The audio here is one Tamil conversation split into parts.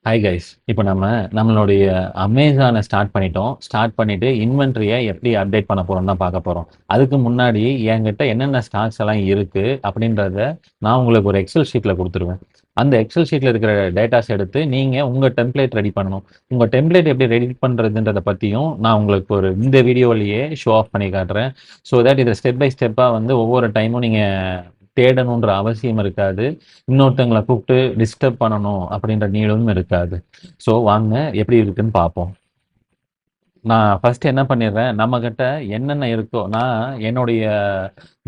Hi guys. இப்போ நம்மளுடைய அமேசானை ஸ்டார்ட் பண்ணிட்டோம். ஸ்டார்ட் பண்ணிட்டு இன்வென்ட்ரியை எப்படி அப்டேட் பண்ண போறோம்னு தான் பார்க்க போறோம். அதுக்கு முன்னாடி என்கிட்ட என்னென்ன ஸ்டாக்ஸ் எல்லாம் இருக்கு அப்படின்றத நான் உங்களுக்கு ஒரு எக்ஸல் ஷீட்ல கொடுத்துருவேன். அந்த எக்ஸல் ஷீட்ல இருக்கிற டேட்டாஸ் எடுத்து நீங்க உங்க டெம்ப்ளேட் ரெடி பண்ணணும். உங்க டெம்ப்ளேட் எப்படி ரெடி பண்றதுன்றத பத்தியும் நான் உங்களுக்கு இந்த வீடியோலயே ஷோ ஆஃப் பண்ணி காட்டுறேன். ஸோ தட் இதை ஸ்டெப் பை ஸ்டெப்பா ஒவ்வொரு டைமும் நீங்க தேடணுன்ற அவசியம் இருக்காது. இன்னொருத்தவங்களை கூப்பிட்டு டிஸ்டர்ப் பண்ணணும் அப்படின்ற நீடும் இருக்காது. ஸோ வாங்க எப்படி இருக்குன்னு பார்ப்போம். நான் ஃபர்ஸ்ட் என்ன பண்ணிடுறேன், நம்மகிட்ட என்னென்ன இருக்கோ, நான் என்னுடைய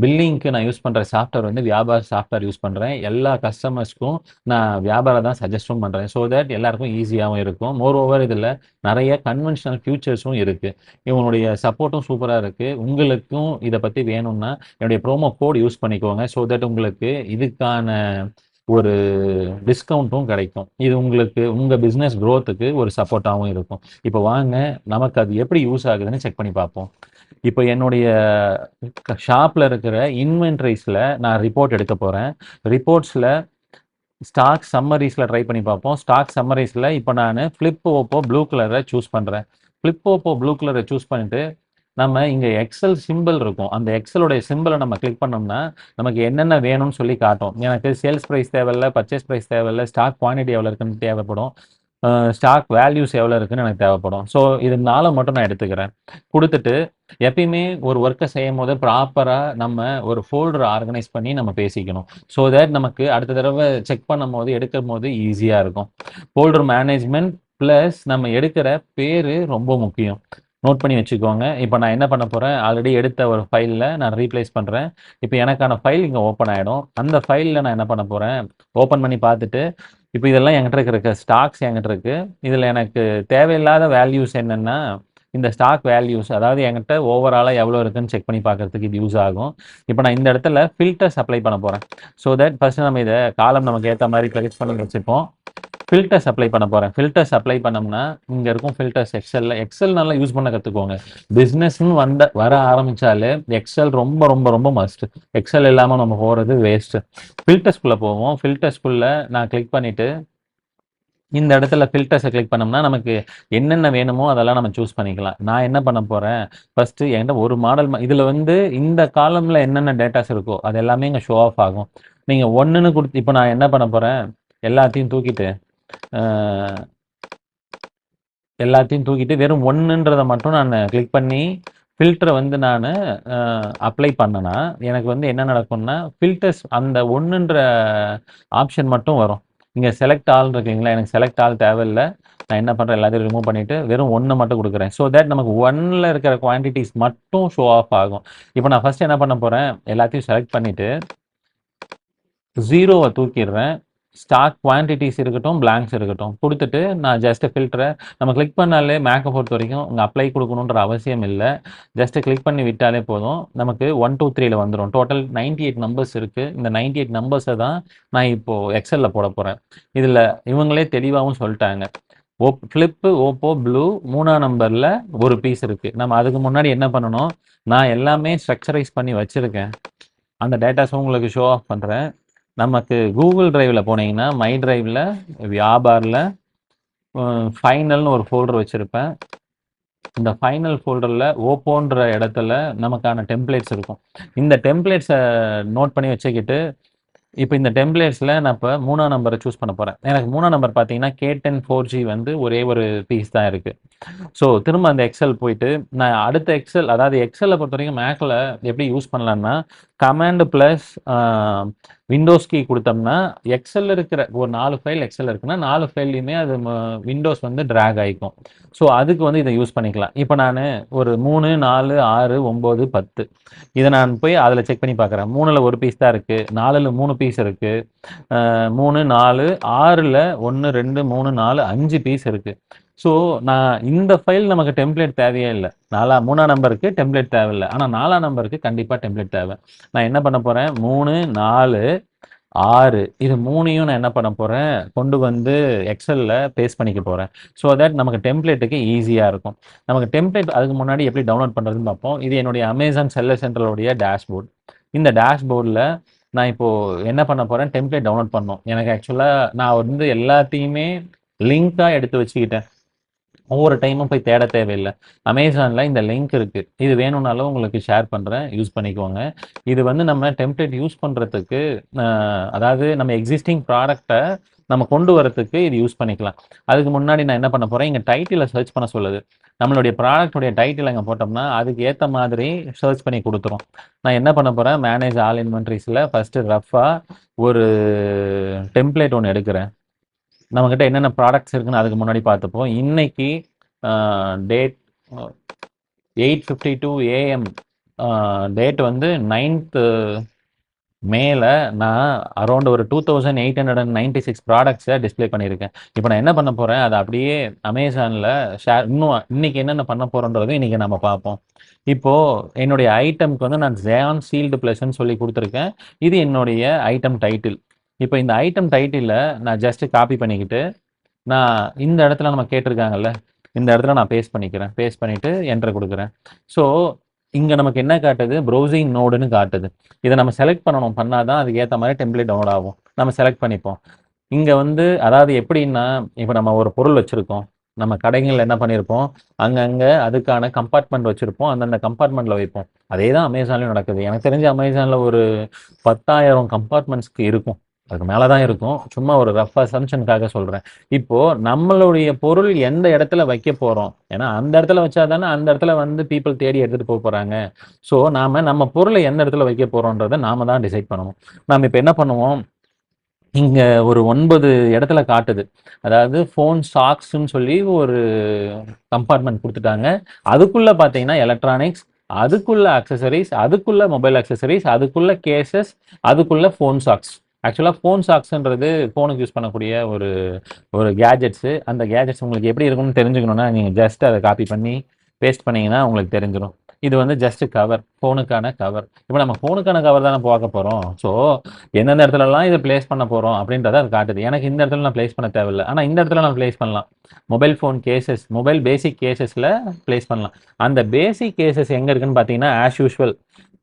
பில்லிங்க்கு நான் யூஸ் பண்ற சாஃப்ட்வேர் வியாபார் சாஃப்ட்வேர் யூஸ் பண்றேன். எல்லா கஸ்டமர்ஸ்க்கும் நான் வியாபாரம் தான் சஜஸ்டும் பண்றேன். ஸோ தட் எல்லாருக்கும் ஈஸியாவும் இருக்கும். மோர் ஓவர் இதுல நெறைய கன்வென்ஷனல் ஃபியூச்சர்ஸும் இருக்கு. இவங்களுடைய சப்போர்ட்டும் சூப்பரா இருக்கு. உங்களுக்கும் இத பத்தி வேணும்னா, என்னுடைய ப்ரோமோ கோட் யூஸ் பண்ணிக்கோங்க. ஸோ தட் உங்களுக்கு இதுக்கான ஒரு டிஸ்கவுண்ட்டும் கிடைக்கும். இது உங்களுக்கு உங்க பிசினஸ் குரோத்துக்கு ஒரு சப்போர்ட்டாவும் இருக்கும். இப்போ வாங்க நமக்கு அது எப்படி யூஸ் ஆகுதுன்னு செக் பண்ணி பார்ப்போம். இப்போ என்னுடைய ஷாப்ல இருக்கிற இன்வென்ட்ரிஸ்ல நான் ரிப்போர்ட் எடுக்க போறேன். ரிப்போர்ட்ஸ்ல ஸ்டாக் சம்மரீஸ்ல ட்ரை பண்ணி பார்ப்போம். ஸ்டாக் சம்மரீஸ்ல இப்போ நான் ஃபிளிப் ஓப்போ ப்ளூ கலரை சூஸ் பண்றேன். ஃபிளிப் ஓப்போ ப்ளூ கலரை சூஸ் பண்ணிட்டு நம்ம இங்க எக்ஸல் சிம்பிள் இருக்கும். அந்த எக்ஸலோட சிம்பிளை நம்ம கிளிக் பண்ணோம்னா நமக்கு என்னென்ன வேணும்னு சொல்லி காட்டும். எனக்கு சேல்ஸ் ப்ரைஸ் தேவையில்ல, பர்ச்சேஸ் ப்ரைஸ் தேவையில்ல, ஸ்டாக் குவான்டிட்டி எவ்வளோ இருக்குன்னு தேவைப்படும், ஸ்டாக் வேல்யூஸ் எவ்வளோ இருக்குன்னு எனக்கு தேவைப்படும். ஸோ இது 4 மட்டும் நான் எடுத்துக்கிறேன். கொடுத்துட்டு எப்பயுமே ஒரு ஒர்க்கை செய்யும் போது ப்ராப்பராக நம்ம ஒரு ஃபோல்டர் ஆர்கனைஸ் பண்ணி நம்ம பேசிக்கணும். ஸோ தட் நமக்கு அடுத்த தடவை செக் பண்ணும் போது எடுக்கும் போது ஈஸியாக இருக்கும். ஃபோல்டர் மேனேஜ்மெண்ட் ப்ளஸ் நம்ம எடுக்கிற பேர் ரொம்ப முக்கியம். நோட் பண்ணி வச்சுக்கோங்க. இப்போ நான் என்ன பண்ண போகிறேன், ஆல்ரெடி எடுத்த ஒரு ஃபைலில் நான் ரீப்ளேஸ் பண்ணுறேன். இப்போ எனக்கான ஃபைல் இங்கே ஓப்பன் ஆகிடும். அந்த ஃபைலில் நான் என்ன பண்ண போகிறேன், ஓப்பன் பண்ணி பார்த்துட்டு இப்போ இதெல்லாம் என்கிட்ட இருக்கிற ஸ்டாக்ஸ் என்கிட்ட இருக்கு. இதில் எனக்கு தேவையில்லாத வேல்யூஸ் என்னென்னா இந்த ஸ்டாக் வேல்யூஸ், அதாவது என்கிட்ட ஓவராலாக எவ்வளோ இருக்குன்னு செக் பண்ணி பார்க்கறதுக்கு இது யூஸ் ஆகும். இப்போ நான் இந்த இடத்துல ஃபில்டர்ஸ் அப்ளை பண்ண போகிறேன். ஸோ தட் ஃபர்ஸ்ட் நம்ம இதை காலம் நமக்கு ஏற்ற மாதிரி ப்ளேஸ் பண்ணி வச்சுப்போம். ஃபில்டர்ஸ் அப்ளை பண்ண போகிறேன். ஃபில்டர்ஸ் அப்ளை பண்ணோம்னா இங்கே இருக்கும் ஃபில்டர்ஸ் எக்ஸல் நல்லா யூஸ் பண்ண கற்றுக்கோங்க. பிஸ்னஸ்ன்னு வர ஆரம்பித்தாலே எக்ஸல் ரொம்ப ரொம்ப ரொம்ப மஸ்ட். எக்ஸல் இல்லாமல் நம்ம போகிறது வேஸ்ட்டு. ஃபில்டர்ஸ்குள்ளே போவோம். ஃபில்டர்ஸ்குள்ளே நான் கிளிக் பண்ணிவிட்டு இந்த இடத்துல ஃபில்டர்ஸை கிளிக் பண்ணோம்னா நமக்கு என்னென்ன வேணுமோ அதெல்லாம் நம்ம சூஸ் பண்ணிக்கலாம். நான் என்ன பண்ண போகிறேன், ஃபஸ்ட்டு என்கிட்ட ஒரு மாடல் இதில் இந்த காலமில் என்னென்ன டேட்டாஸ் இருக்கோ அது எல்லாமே இங்கே ஷோ ஆஃப் ஆகும். நீங்கள் ஒன்றுன்னு கொடுத்து இப்போ நான் என்ன பண்ண போகிறேன், எல்லாத்தையும் தூக்கிட்டு வெறும் ஒன்றுன்றதை மட்டும் நான் கிளிக் பண்ணி ஃபில்டரை நான் அப்ளை பண்ணேன்னா எனக்கு என்ன நடக்கும்னா ஃபில்டர்ஸ் அந்த ஒன்றுன்ற ஆப்ஷன் மட்டும் வரும். இங்கே செலக்ட் ஆல் இருக்குங்களா, எனக்கு செலக்ட் ஆல் தேவையில்லை. நான் என்ன பண்ணுறேன், எல்லாத்தையும் ரிமூவ் பண்ணிவிட்டு வெறும் ஒன்று மட்டும் கொடுக்குறேன். ஸோ தட் நமக்கு ஒன்னில் இருக்கிற குவான்டிட்டிஸ் மட்டும் ஷோ ஆஃப் ஆகும். இப்போ நான் ஃபஸ்ட் என்ன பண்ண போகிறேன், எல்லாத்தையும் செலக்ட் பண்ணிவிட்டு ஜீரோவை தூக்கிடுறேன். ஸ்டாக் குவான்டிட்டிஸ் இருக்கட்டும், பிளாங்க்ஸ் இருக்கட்டும் கொடுத்துட்டு நான் ஜஸ்ட் ஃபில்டரை நம்ம கிளிக் பண்ணாலே மேக்கை பொறுத்த வரைக்கும் இங்கே அப்ளை கொடுக்கணுன்ற அவசியம் இல்லை. ஜஸ்ட் கிளிக் பண்ணி விட்டாலே போதும். நமக்கு 1 2 3ல வந்துடும். டோட்டல் 98 நம்பர்ஸ் இருக்குது. இந்த 98 நம்பர்ஸை தான் நான் இப்போது எக்ஸலில் போட போகிறேன். இதில் இவங்களே தெளிவாகவும் சொல்லிட்டாங்க. ஃப்ளிப்பு ஓப்போ ப்ளூ 3ஆம் நம்பரில் ஒரு பீஸ் இருக்குது. நம்ம அதுக்கு முன்னாடி என்ன பண்ணணும், நான் எல்லாமே ஸ்ட்ரக்சரைஸ் பண்ணி வச்சுருக்கேன். அந்த டேட்டாஸும் உங்களுக்கு ஷோ ஆஃப் பண்ணுறேன். நமக்கு கூகுள் டிரைவில் போனீங்கன்னா மை டிரைவில் வியாபாரில் ஃபைனல்னு ஒரு ஃபோல்டர் வச்சுருப்பேன். இந்த ஃபைனல் ஃபோல்டரில் ஓப்போன்ற இடத்துல நமக்கான டெம்ப்ளேட்ஸ் இருக்கும். இந்த டெம்ப்ளேட்ஸை நோட் பண்ணி வச்சுக்கிட்டு இப்போ இந்த டெம்ப்ளேட்ஸில் நான் இப்போ 3ஆம் நம்பரை சூஸ் பண்ண போகிறேன். எனக்கு 3ஆம் நம்பர் பார்த்தீங்கன்னா K10 4G ஒரே ஒரு பீஸ் தான் இருக்குது. ஸோ திரும்ப அந்த எக்ஸல் போயிட்டு நான் அடுத்த எக்ஸல், அதாவது எக்ஸலை பொறுத்த வரைக்கும் மேக்கில் எப்படி யூஸ் பண்ணலான்னா கமாண்டு ப்ளஸ் விண்டோஸ் கீ கொடுத்தோம்னா எக்ஸலில் இருக்கிற ஒரு 4 ஃபைல் எக்ஸல் இருக்குன்னா 4 ஃபைல்லையுமே அது விண்டோஸ் ட்ராக் ஆகிக்கும். ஸோ அதுக்கு இதை யூஸ் பண்ணிக்கலாம். இப்போ நான் ஒரு 3 4 6 9 10 இதை நான் போய் அதில் செக் பண்ணி பார்க்குறேன். 3ல் ஒரு பீஸ் தான் இருக்குது, 4ல் 3 பீஸ் இருக்குது, 3 4 6ல் 1 2 3 4 5 பீஸ் இருக்குது. ஸோ நான் இந்த ஃபைல் நமக்கு டெம்ப்ளேட் தேவையே இல்லை. 3ஆம் நம்பருக்கு டெம்ப்ளேட் தேவையில்லை, ஆனால் 4ஆம் நம்பருக்கு கண்டிப்பாக டெம்ப்ளேட் தேவை. நான் என்ன பண்ண போகிறேன், 3 4 6 இது 3யும் நான் என்ன பண்ண போகிறேன், கொண்டு எக்ஸலில் பேஸ்ட் பண்ணிக்க போகிறேன். ஸோ தட் நமக்கு டெம்ப்ளேட்டுக்கு ஈஸியாக இருக்கும். நமக்கு டெம்ப்ளேட் அதுக்கு முன்னாடி எப்படி டவுன்லோட் பண்ணுறதுன்னு பார்ப்போம். இது என்னுடைய அமேசான் செல்லர் சென்டருடைய டேஷ்போர்ட். இந்த டேஷ்போர்டில் நான் இப்போது என்ன பண்ண போகிறேன், டெம்ப்ளேட் டவுன்லோட் பண்ணணும். எனக்கு ஆக்சுவலாக நான் எல்லாத்தையுமே லிங்காக எடுத்து வச்சுக்கிட்டேன். ஒவ்வொரு டைமும் போய் தேட தேவையில்லை. அமேசானில் இந்த லிங்க் இருக்குது, இது வேணும்னாலும் உங்களுக்கு ஷேர் பண்ணுறேன், யூஸ் பண்ணிக்கோங்க. இது வந்து நம்ம டெம்ப்ளேட் யூஸ் பண்ணுறதுக்கு, அதாவது நம்ம எக்ஸிஸ்டிங் ப்ராடக்டை நம்ம கொண்டு வரத்துக்கு இது யூஸ் பண்ணிக்கலாம். அதுக்கு முன்னாடி நான் என்ன பண்ண போகிறேன், இங்கே டைட்டிலை சர்ச் பண்ண சொல்லுது. நம்மளுடைய ப்ராடக்டுடைய டைட்டில் இங்கே போட்டோம்னா அதுக்கு ஏற்ற மாதிரி சர்ச் பண்ணி கொடுத்துரும். நான் என்ன பண்ண போகிறேன், மேனேஜ் ஆல் இன்வென்ட்ரிஸில் ஃபஸ்ட்டு ரஃபாக ஒரு டெம்ப்ளேட் ஒன்று எடுக்கிறேன். நம்மக்கிட்ட என்னென்ன ப்ராடக்ட்ஸ் இருக்குன்னு அதுக்கு முன்னாடி பார்த்துப்போம். இன்னைக்கு டேட் 8:52 AM, டேட் வந்து 9th மேல நான் அரௌண்ட் ஒரு 2896 ப்ராடக்ட்ஸை டிஸ்பிளே பண்ணியிருக்கேன். இப்போ நான் என்ன பண்ண போகிறேன், அதை அப்படியே அமேசானில் ஷேர், இன்னும் இன்னைக்கு என்னென்ன பண்ண போகிறோன்றது இன்றைக்கி நம்ம பார்ப்போம். இப்போது என்னுடைய ஐட்டம்க்கு வந்து நான் ஜேயான் சீல்டு ப்ளஸ்ன்னு சொல்லி கொடுத்துருக்கேன். இது என்னுடைய ஐட்டம் டைட்டில். இப்போ இந்த ஐட்டம் டைட்டிலை நான் ஜஸ்ட்டு காப்பி பண்ணிக்கிட்டு, நான் இந்த இடத்துல நம்ம கேட்டிருக்காங்கல்ல, இந்த இடத்துல நான் பேஸ்ட் பண்ணிக்கிறேன். பேஸ்ட் பண்ணிவிட்டு என்டர் கொடுக்குறேன். ஸோ இங்கே நமக்கு என்ன காட்டுது, ப்ரௌசிங் நோடுன்னு காட்டுது. இதை நம்ம செலக்ட் பண்ணணும், பண்ணாதான் அதுக்கு ஏற்ற மாதிரி டெம்ப்ளேட் டவுன்லோட் ஆகும். நம்ம செலக்ட் பண்ணிப்போம். இங்கே வந்து அதாவது எப்படின்னா, இப்போ நம்ம ஒரு பொருள் வச்சுருக்கோம், நம்ம கடைகளில் என்ன பண்ணியிருப்போம், அங்கங்கே அதுக்கான கம்பார்ட்மெண்ட் வச்சுருப்போம், அந்தந்த கம்பார்ட்மெண்ட்டில் வைப்போம். அதே தான் அமேசான்லேயும் நடக்குது. எனக்கு தெரிஞ்ச அமேசானில் ஒரு 10,000 கம்பார்ட்மெண்ட்ஸ்க்கு இருக்கும், அதுக்கு மேலே தான் இருக்கும். சும்மா ஒரு ரஃப் அசம்ஷனுக்காக சொல்கிறேன். இப்போது நம்மளுடைய பொருள் எந்த இடத்துல வைக்க போகிறோம், ஏன்னா அந்த இடத்துல வச்சா தானே அந்த இடத்துல வந்து பீப்புள் தேடி எடுத்துகிட்டு போக போகிறாங்க. ஸோ நாம் நம்ம பொருளை எந்த இடத்துல வைக்க போகிறோன்றதை நாம தான் டிசைட் பண்ணணும். நாம் இப்போ என்ன பண்ணுவோம், இங்கே ஒரு 9 இடத்துல காட்டுது. அதாவது ஃபோன் ஸ்டாக்ஸ்ன்னு சொல்லி ஒரு கம்பார்ட்மெண்ட் கொடுத்துட்டாங்க. அதுக்குள்ளே பார்த்தீங்கன்னா எலக்ட்ரானிக்ஸ், அதுக்குள்ள அக்சசரிஸ், அதுக்குள்ள மொபைல் அக்சசரிஸ், அதுக்குள்ள கேசஸ், அதுக்குள்ள ஃபோன் ஸ்டாக்ஸ். ஆக்சுவலாக ஃபோன் ஸ்டாக்ஸ்ன்றது ஃபோனுக்கு யூஸ் பண்ணக்கூடிய ஒரு ஒரு கேஜெட்ஸு. அந்த கேஜெட்ஸ் உங்களுக்கு எப்படி இருக்கும்னு தெரிஞ்சுக்கணுன்னா நீங்கள் ஜஸ்ட் அதை காப்பி பண்ணி பேஸ்ட் பண்ணிங்கன்னா உங்களுக்கு தெரிஞ்சிடும். இது வந்து ஜஸ்ட் கவர், ஃபோனுக்கான கவர். இப்போ நம்ம ஃபோனுக்கான கவர் தானே பார்க்க போகிறோம். ஸோ எந்தெந்த இடத்துலலாம் இதை பிளேஸ் பண்ண போகிறோம் அப்படின்றத அது காட்டுது. எனக்கு இந்த இடத்துல நான் பிளேஸ் பண்ண தேவையில்லை, ஆனால் இந்த இடத்துல நான் பிளேஸ் பண்ணலாம். மொபைல் ஃபோன் கேசஸ், மொபைல் பேசிக் கேசஸில் பிளேஸ் பண்ணலாம். அந்த பேசிக் கேசஸ் எங்கே இருக்குன்னு பார்த்தீங்கன்னா, ஆஸ் யூஷுவல்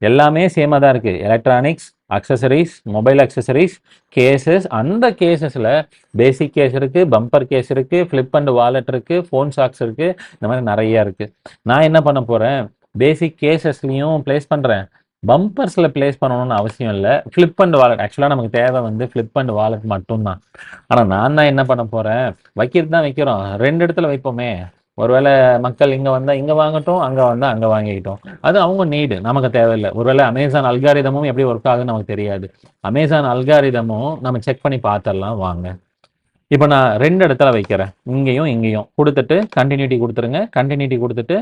எல்லாமே சேமாக தான் இருக்குது. Electronics, accessories, mobile accessories, cases. அந்த கேசஸில் பேசிக் கேஸ் இருக்குது, பம்பர் கேஸ் இருக்குது, ஃப்ளிப் அண்ட் வாலெட் இருக்குது, ஃபோன் சாக்ஸ் இருக்குது, இந்த மாதிரி நிறையா இருக்குது. நான் என்ன பண்ண போகிறேன், பேசிக் கேசஸ்லையும் பிளேஸ் பண்ணுறேன், பம்பர்ஸில் பிளேஸ் பண்ணணும்னு அவசியம் இல்லை. ஃப்ளிப் அண்ட் வாலெட், ஆக்சுவலாக நமக்கு தேவை வந்து ஃப்ளிப் அண்ட் வாலெட் மட்டும்தான். ஆனால் நான் தான் என்ன பண்ண போகிறேன், வைக்கிறது தான் வைக்கிறோம், 2 இடத்துல வைப்போமே. ஒருவேளை மக்கள் இங்கே வந்தால் இங்கே வாங்கட்டும், அங்கே வந்தால் அங்கே வாங்கிக்கிட்டோம், அது அவங்க நீடு, நமக்கு தேவையில்லை. ஒருவேளை அமேசான் அல்காரிதமும் எப்படி ஒர்க் ஆகுதுன்னு நமக்கு தெரியாது. அமேசான் அல்காரிதமும் நம்ம செக் பண்ணி பார்த்துடலாம் வாங்க. இப்போ நான் 2 இடத்துல வைக்கிறேன், இங்கேயும் இங்கேயும் கொடுத்துட்டு கண்டினியூட்டி கொடுத்துருங்க. கண்டினியூட்டி கொடுத்துட்டு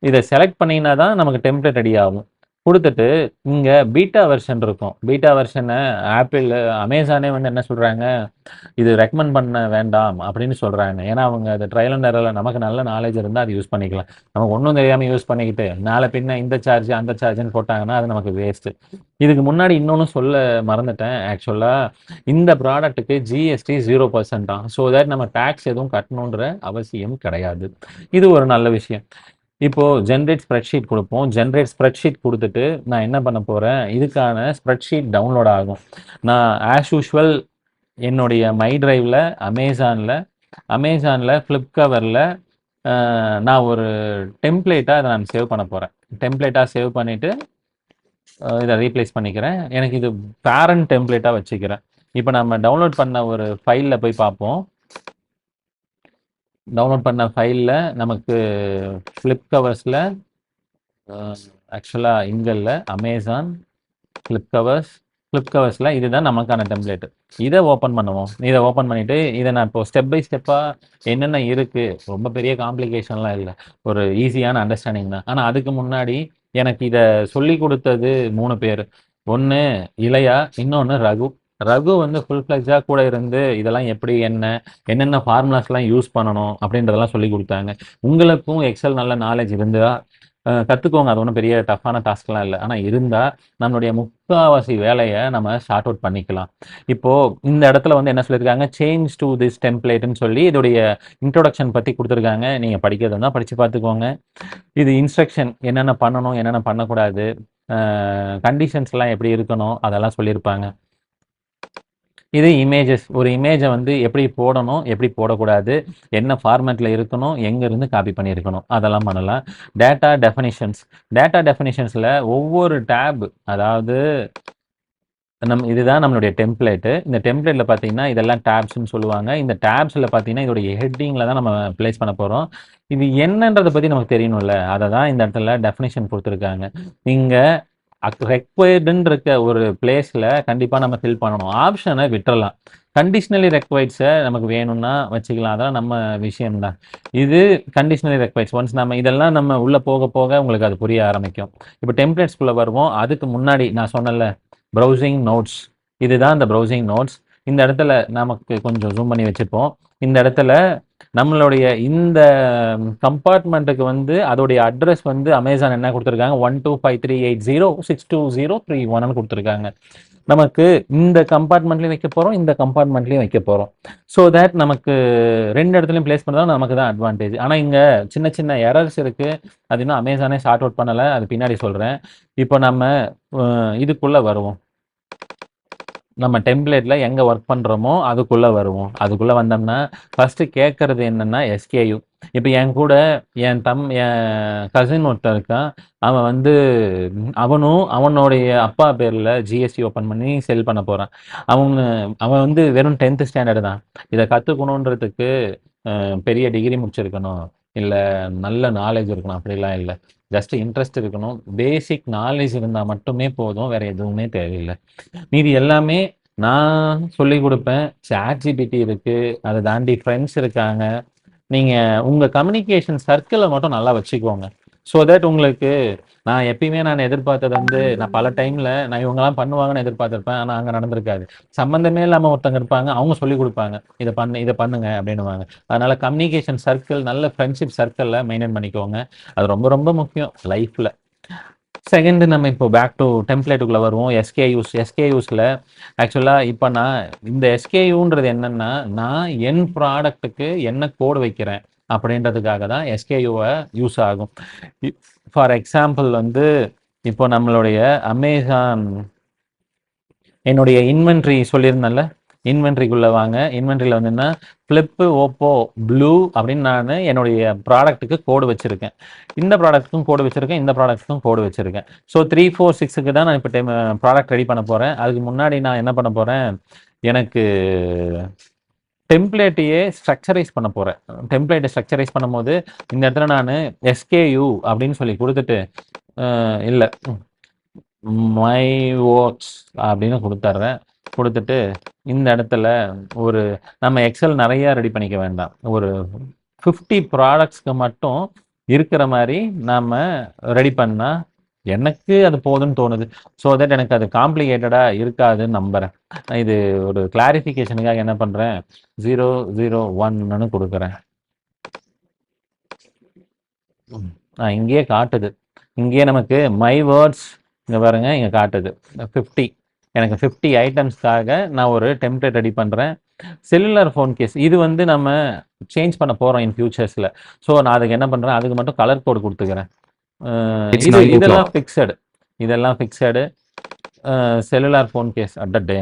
இதை செலக்ட் பண்ணிங்கன்னா தான் நமக்கு டெம்ப்ளேட் ரெடி ஆகும். கொடுத்துட்டு இங்கே பீட்டா வெர்ஷன் இருக்கும். பீட்டா வெர்ஷனை ஆப்பிள், அமேசானே வந்து என்ன சொல்கிறாங்க, இது ரெக்கமெண்ட் பண்ண வேண்டாம் அப்படின்னு சொல்கிறாங்க. ஏன்னா அவங்க அது ட்ரையல் அண்ட் எரரில் நமக்கு நல்ல நாலேஜ் இருந்தால் அது யூஸ் பண்ணிக்கலாம். நமக்கு ஒன்றும் தெரியாமல் யூஸ் பண்ணிக்கிட்டு நாளை பின்ன இந்த சார்ஜ் அந்த சார்ஜ்னு போட்டாங்கன்னா அது நமக்கு வேஸ்ட்டு. இதுக்கு முன்னாடி இன்னொன்று சொல்ல மறந்துட்டேன். ஆக்சுவலாக இந்த ப்ராடக்ட்டுக்கு ஜிஎஸ்டி 0% தான். ஸோ தட் நம்ம டேக்ஸ் எதுவும் கட்டணுன்ற அவசியம் கிடையாது. இது ஒரு நல்ல விஷயம். இப்போது ஜென்ரேட் ஸ்ப்ரெட்ஷீட் கொடுப்போம். ஜென்ரேட் ஸ்ப்ரெட்ஷீட் கொடுத்துட்டு நான் என்ன பண்ண போகிறேன், இதுக்கான ஸ்ப்ரெட்ஷீட் டவுன்லோட் ஆகும். நான் ஆஸ் யூஷுவல் என்னுடைய மை ட்ரைவில் அமேசானில் ஃப்ளிப்கவரில் நான் ஒரு டெம்ப்ளேட்டாக அதை நான் சேவ் பண்ண போகிறேன். டெம்ப்ளேட்டாக சேவ் பண்ணிவிட்டு இதை ரீப்ளேஸ் பண்ணிக்கிறேன். எனக்கு இது பேரண்ட் டெம்ப்ளேட்டாக வச்சுக்கிறேன். இப்போ நம்ம டவுன்லோட் பண்ண ஒரு ஃபைலில் போய் பார்ப்போம். டவுன்லோட் பண்ண ஃபைலில் நமக்கு ஃப்ளிப்கவர்ஸில், ஆக்சுவலாக இங்கே இல்லை, அமேசான் ஃப்ளிப்கவர்ஸில் இதுதான் நமக்கான டெம்ப்ளேட்டு. இதை ஓப்பன் பண்ணுவோம். இதை ஓப்பன் பண்ணிவிட்டு இதை நான் இப்போ ஸ்டெப் பை ஸ்டெப்பாக என்னென்ன இருக்குது, ரொம்ப பெரிய காம்ப்ளிகேஷன்லாம் இல்லை, ஒரு ஈஸியான அண்டர்ஸ்டாண்டிங் தான். ஆனால் அதுக்கு முன்னாடி எனக்கு இதை சொல்லி கொடுத்தது 3 பேர். ஒன்று இளையா, இன்னொன்று ரகு. ரகு வந்து ஃபுல் ஃப்ளெஜ்ஜாக கூட இருந்து இதெல்லாம் எப்படி என்னென்ன ஃபார்முலாஸ்லாம் யூஸ் பண்ணணும் அப்படின்றதெல்லாம் சொல்லி கொடுத்தாங்க. உங்களுக்கும் எக்ஸல் நல்ல நாலேஜ் இருந்தால் கற்றுக்கோங்க, அது ஒன்றும் பெரிய டஃப்பான டாஸ்க்லாம் இல்லை. ஆனால் இருந்தால் நம்மளுடைய முக்கால்வாசி வேலையை நம்ம ஷார்ட் அவுட் பண்ணிக்கலாம். இப்போது இந்த இடத்துல வந்து என்ன சொல்லியிருக்காங்க, சேஞ்ச் டு திஸ் டெம்ப்ளேட்னு சொல்லி இதோடைய இன்ட்ரோடக்ஷன் பற்றி கொடுத்துருக்காங்க. நீங்கள் படிக்கிறது தான் படித்து பார்த்துக்கோங்க. இது இன்ஸ்ட்ரக்ஷன், என்னென்ன பண்ணணும் என்னென்ன பண்ணக்கூடாது, கண்டிஷன்ஸ்லாம் எப்படி இருக்கணும் அதெல்லாம் சொல்லியிருப்பாங்க. இது இமேஜஸ். ஒரு இமேஜை வந்து எப்படி போடணும், எப்படி போடக்கூடாது, என்ன ஃபார்மேட்டில் இருக்கணும், எங்கேருந்து காப்பி பண்ணியிருக்கணும், அதெல்லாம் பண்ணலாம். Data definitions. டேட்டா டெஃபனிஷன்ஸில் ஒவ்வொரு டேப், அதாவது இதுதான் நம்மளுடைய டெம்ப்ளேட்டு. இந்த டெம்ப்ளேட்டில் பார்த்தீங்கன்னா இதெல்லாம் டேப்ஸ்ன்னு சொல்லுவாங்க. இந்த டேப்ஸில் பார்த்தீங்கன்னா இதோடைய ஹெட்டிங்கில் தான் நம்ம ப்ளேஸ் பண்ண போகிறோம். இது என்னன்றதை பற்றி நமக்கு தெரியணும்ல, அதை தான் இந்த இடத்துல டெஃபினிஷன் கொடுத்துருக்காங்க. இங்கே ரெக்வயர்டுன்னு இருக்க ஒரு பிளேஸில் கண்டிப்பாக நம்ம ஃபில் பண்ணணும். ஆப்ஷனை விட்டுறலாம். கண்டிஷனலி ரெக்வயர்ட்ஸை நமக்கு வேணும்னா வச்சுக்கலாம். அதெல்லாம் நம்ம விஷயம்தான். இது கண்டிஷனலி ரெக்வயர்ட்ஸ். ஒன்ஸ் நம்ம இதெல்லாம் நம்ம உள்ளே போக போக உங்களுக்கு அது புரிய ஆரம்பிக்கும். இப்போ டெம்ப்ளேட்ஸ்குள்ளே வருவோம். அதுக்கு முன்னாடி நான் சொன்னல ப்ரௌசிங் நோட்ஸ். இதுதான் இந்த ப்ரௌசிங் நோட்ஸ். இந்த இடத்துல நமக்கு கொஞ்சம் ஜூம் பண்ணி வச்சுப்போம். இந்த இடத்துல நம்மளுடைய இந்த கம்பார்ட்மெண்ட்டுக்கு வந்து அதோடைய அட்ரஸ் வந்து அமேசான் என்ன கொடுத்துருக்காங்க, 12538062031 கொடுத்துருக்காங்க. நமக்கு இந்த கம்பார்ட்மெண்ட்லையும் வைக்க போகிறோம், இந்த கம்பார்ட்மெண்ட்லையும் வைக்க போகிறோம். ஸோ தேட் நமக்கு ரெண்டு இடத்துலையும் பிளேஸ் பண்ணதான் நமக்கு தான் அட்வான்டேஜ். ஆனால் இங்கே சின்ன சின்ன எரர்ஸ் இருக்குது. அது இன்னும் அமேசானே சார்ட் அவுட் பண்ணலை. அது பின்னாடி சொல்கிறேன். இப்போ நம்ம இதுக்குள்ளே வருவோம். நம்ம டெம்ப்ளேட்டில் எங்கே ஒர்க் பண்ணுறோமோ அதுக்குள்ளே வருவோம். அதுக்குள்ளே வந்தோம்னா ஃபஸ்ட்டு கேட்குறது என்னென்னா எஸ்கேயு. இப்போ என் கூட என் கசின் ஒருத்தன் இருக்கான். அவன் வந்து அவனுடைய அப்பா பேரில் ஜிஎஸ்டி ஓப்பன் பண்ணி செல் பண்ண போகிறான். அவன் வந்து வெறும் 10th ஸ்டாண்டர்டு தான். இதை கற்றுக்கணுன்றதுக்கு பெரிய டிகிரி முடிச்சிருக்கணும், இல்லை நல்ல நாலேஜ் இருக்கணும், அப்படிலாம் இல்லை. ஜஸ்ட் இன்ட்ரெஸ்ட் இருக்கணும். பேசிக் நாலேஜ் இருந்தால் மட்டுமே போதும், வேறு எதுவுமே தேவையில்லை. மீதி எல்லாமே நான் சொல்லி கொடுப்பேன். சாட்ஜிபிடி இருக்குது, அதை தாண்டி ஃப்ரெண்ட்ஸ் இருக்காங்க. நீங்கள் உங்கள் கம்யூனிகேஷன் சர்க்கிளை மட்டும் நல்லா வச்சுக்கோங்க. ஸோ தட் உங்களுக்கு நான் எதிர்பார்த்தது வந்து நான் பல டைமில் நான் இவங்கெல்லாம் பண்ணுவாங்கன்னு எதிர்பார்த்துருப்பேன். ஆனால் அங்கே நடந்திருக்காது. சம்மந்தமே இல்லாமல் ஒருத்தங்க இருப்பாங்க, அவங்க சொல்லி கொடுப்பாங்க, இதை பண்ணுங்க அப்படின்னுவாங்க. அதனால் கம்யூனிகேஷன் சர்க்கிள், நல்ல ஃப்ரெண்ட்ஷிப் சர்க்கிளில் மெயின்டைன் பண்ணிக்கோங்க. அது ரொம்ப ரொம்ப முக்கியம் லைஃப்பில். செகண்டு நம்ம இப்போ பேக் டு டெம்ப்ளேட்டுக்குள்ளே வருவோம். எஸ்கேயூஸில் ஆக்சுவலாக இப்போ நான் இந்த எஸ்கேயூன்றது என்னென்னா, நான் என் ப்ராடக்ட்டுக்கு என்ன கோடு வைக்கிறேன் அப்படின்றதுக்காக தான் எஸ்கேயூவை யூஸ் ஆகும். ஃபார் எக்ஸாம்பிள் வந்து இப்போ நம்மளுடைய அமேசான் என்னுடைய இன்வென்ட்ரி சொல்லியிருந்தேன்ல, இன்வென்ட்ரிக்குள்ளே வாங்க. இன்வென்ட்ரியில் வந்துன்னா ஃப்ளிப்பு, ஓப்போ, ப்ளூ அப்படின்னு நான் என்னுடைய ப்ராடக்ட்டுக்கு கோடு வச்சுருக்கேன். இந்த ப்ராடக்ட்டுக்கும் கோடு வச்சுருக்கேன், இந்த ப்ராடக்ட்டுக்கும் கோடு வச்சுருக்கேன். ஸோ 3, 4, 6க்கு தான் நான் இப்போ ப்ராடக்ட் ரெடி பண்ண போகிறேன். அதுக்கு முன்னாடி நான் என்ன பண்ண போகிறேன், எனக்கு டெம்ப்ளேட்டையே ஸ்ட்ரக்சரைஸ் பண்ண போகிறேன். டெம்ப்ளேட்டை ஸ்ட்ரக்சரைஸ் பண்ணும்போது இந்த இடத்துல நான் எஸ்கேயூ அப்படின்னு சொல்லி கொடுத்துட்டு இல்லை மை ஒர்க்ஸ் அப்படின்னு கொடுத்துட்டு இந்த இடத்துல நம்ம எக்ஸல் நிறையா ரெடி பண்ணிக்க வேண்டாம். ஒரு 50 ப்ராடக்ட்ஸ்க்கு மட்டும் இருக்கிற மாதிரி நாம் ரெடி பண்ணால் எனக்கு அது போதும்னு தோணுது. ஸோ தட் எனக்கு அது காம்ப்ளிகேட்டடாக இருக்காதுன்னு நம்புகிறேன். இது ஒரு கிளாரிஃபிகேஷனுக்காக என்ன பண்ணுறேன், 001ன்னு கொடுக்குறேன். இங்கேயே காட்டுது. இங்கேயே நமக்கு மை வேர்ட்ஸ் இங்கே பாருங்க, இங்கே காட்டுது 50. எனக்கு 50 ஐட்டம்ஸ்க்காக நான் ஒரு டெம்ப்ளேட் ரெடி பண்ணுறேன். செல்லுலர் ஃபோன் கேஸ் இது வந்து நம்ம சேஞ்ச் பண்ண போகிறோம் இன் ஃபியூச்சர்ஸில். ஸோ நான் அதுக்கு என்ன பண்ணுறேன், அதுக்கு மட்டும் கலர் கோடு கொடுத்துக்கிறேன். இதெல்லாம் ஃபிக்ஸடு. செல்லுலார் ஃபோன் கேஸ் அட்டே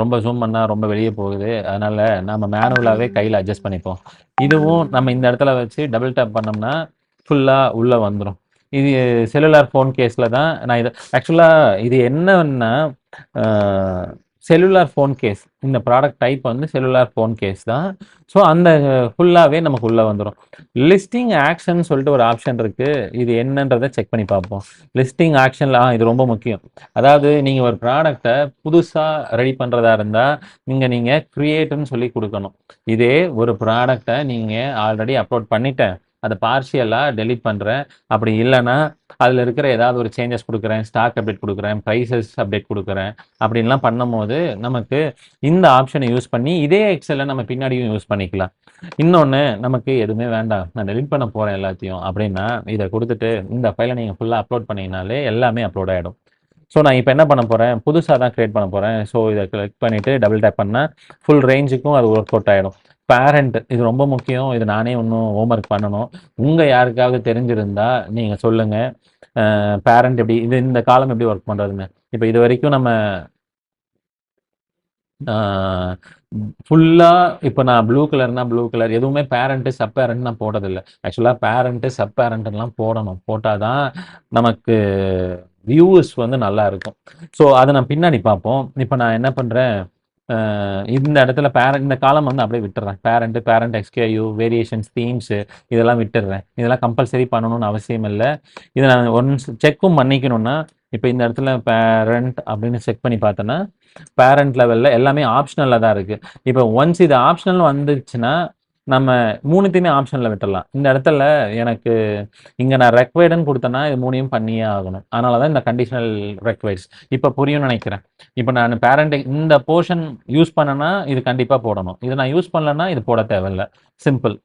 ரொம்ப ஜூம் பண்ணால் ரொம்ப வெளியே போகுது. அதனால் நம்ம மேனுவலாகவே கையில் அட்ஜஸ்ட் பண்ணிப்போம். இதுவும் நம்ம இந்த இடத்துல வச்சு டபுள் டேப் பண்ணோம்னா ஃபுல்லாக உள்ளே வந்துடும். இது செல்லுலார் ஃபோன் கேஸில் தான் நான் ஆக்சுவலாக இது என்னன்னா செல்லுலார் ஃபோன் கேஸ். இந்த ப்ராடக்ட் டைப் வந்து செல்லுலார் ஃபோன் கேஸ் தான். ஸோ அந்த ஃபுல்லாகவே நமக்கு உள்ளே வந்துடும். லிஸ்டிங் ஆக்ஷன் சொல்லிட்டு ஒரு ஆப்ஷன் இருக்குது. இது என்னன்றதை செக் பண்ணி பார்ப்போம். லிஸ்டிங் ஆக்ஷனில் இது ரொம்ப முக்கியம். அதாவது நீங்கள் ஒரு ப்ராடக்டை புதுசாக ரெடி பண்ணுறதா இருந்தால் நீங்கள் க்ரியேட்டுன்னு சொல்லி கொடுக்கணும். இதே ஒரு ப்ராடக்டை நீங்கள் ஆல்ரெடி அப்லோட் பண்ணிட்டேன், அதை பார்ஷியலாக டெலிட் பண்ணுறேன், அப்படி இல்லைன்னா அதில் இருக்கிற ஏதாவது ஒரு சேஞ்சஸ் கொடுக்குறேன், ஸ்டாக் அப்டேட் கொடுக்குறேன், ப்ரைஸஸ் அப்டேட் கொடுக்குறேன், அப்படின்லாம் பண்ணும்போது நமக்கு இந்த ஆப்ஷனை யூஸ் பண்ணி இதே எக்ஸலை நம்ம பின்னாடியும் யூஸ் பண்ணிக்கலாம். இன்னொன்று, நமக்கு எதுவுமே வேண்டாம், நான் டெலிட் பண்ண போகிறேன் எல்லாத்தையும் அப்படின்னா இதை கொடுத்துட்டு இந்த ஃபைலை நீங்கள் ஃபுல்லாக அப்லோட் பண்ணிங்கனாலே எல்லாமே அப்லோட் ஆகிடும். ஸோ நான் இப்போ என்ன பண்ண போகிறேன், புதுசாக தான் க்ரியேட் பண்ண போகிறேன். ஸோ இதை கிளிக் பண்ணிவிட்டு டபுள் டேப் பண்ணால் ஃபுல் ரேஞ்சுக்கும் அது ஒர்க் அவுட் ஆகிடும். பேரண்ட் இது ரொம்ப முக்கியம். இது நானே இன்னும் ஹோம்ஒர்க் பண்ணணும். உங்கள் யாருக்காவது தெரிஞ்சிருந்தா நீங்கள் சொல்லுங்கள். பேரண்ட் எப்படி இந்த காலம் எப்படி ஒர்க் பண்ணுறதுன்னு. இப்போ இது வரைக்கும் நம்ம ஃபுல்லா இப்போ நான் ப்ளூ கலர்னா ப்ளூ கலர் எதுவுமே பேரண்ட்டு சப் பேரண்ட் நான் போட்டதில்லை. ஆக்சுவலாக பேரண்ட்டு சப் பேரண்ட்லாம் போடணும், போட்டால் தான் நமக்கு வியூஸ் வந்து நல்லா இருக்கும். ஸோ அதை நான் பின்னாடி பார்ப்போம். இப்போ நான் என்ன பண்ணுறேன், இந்த இடத்துல பேரண்ட் இந்த காலம் வந்து அப்படியே விட்டுறேன். பேரண்ட் எக்ஸ்கேயூ வேரியேஷன்ஸ் தீம்ஸு இதெல்லாம் விட்டுடுறேன். இதெல்லாம் கம்பல்சரி பண்ணணும்னு அவசியம் இல்லை. இதை நான் ஒன்ஸ் செக்கும் பண்ணிக்கணும்னா, இப்போ இந்த இடத்துல பேரண்ட் அப்படின்னு செக் பண்ணி பார்த்தேன்னா பேரண்ட் லெவலில் எல்லாமே ஆப்ஷனலில் தான் இருக்குது. இப்போ ஒன்ஸ் இது ஆப்ஷனல் வந்துச்சுன்னா நம்ம மூணுத்தையுமே ஆப்ஷனில் விட்டுடலாம். இந்த இடத்துல எனக்கு இங்கே நான் ரெக்வைர்டுன்னு கொடுத்தேன்னா இது மூணையும் பண்ணியே ஆகணும். அதனால தான் இந்த கண்டிஷனல் ரெக்வைர்ஸ். இப்போ புரியும்னு நினைக்கிறேன். இப்போ நான் பேரண்ட் இந்த போர்ஷன் யூஸ் பண்ணேன்னா இது கண்டிப்பாக போடணும். இது நான் யூஸ் பண்ணலன்னா இது போட தேவையில்லை. சிம்பிள்.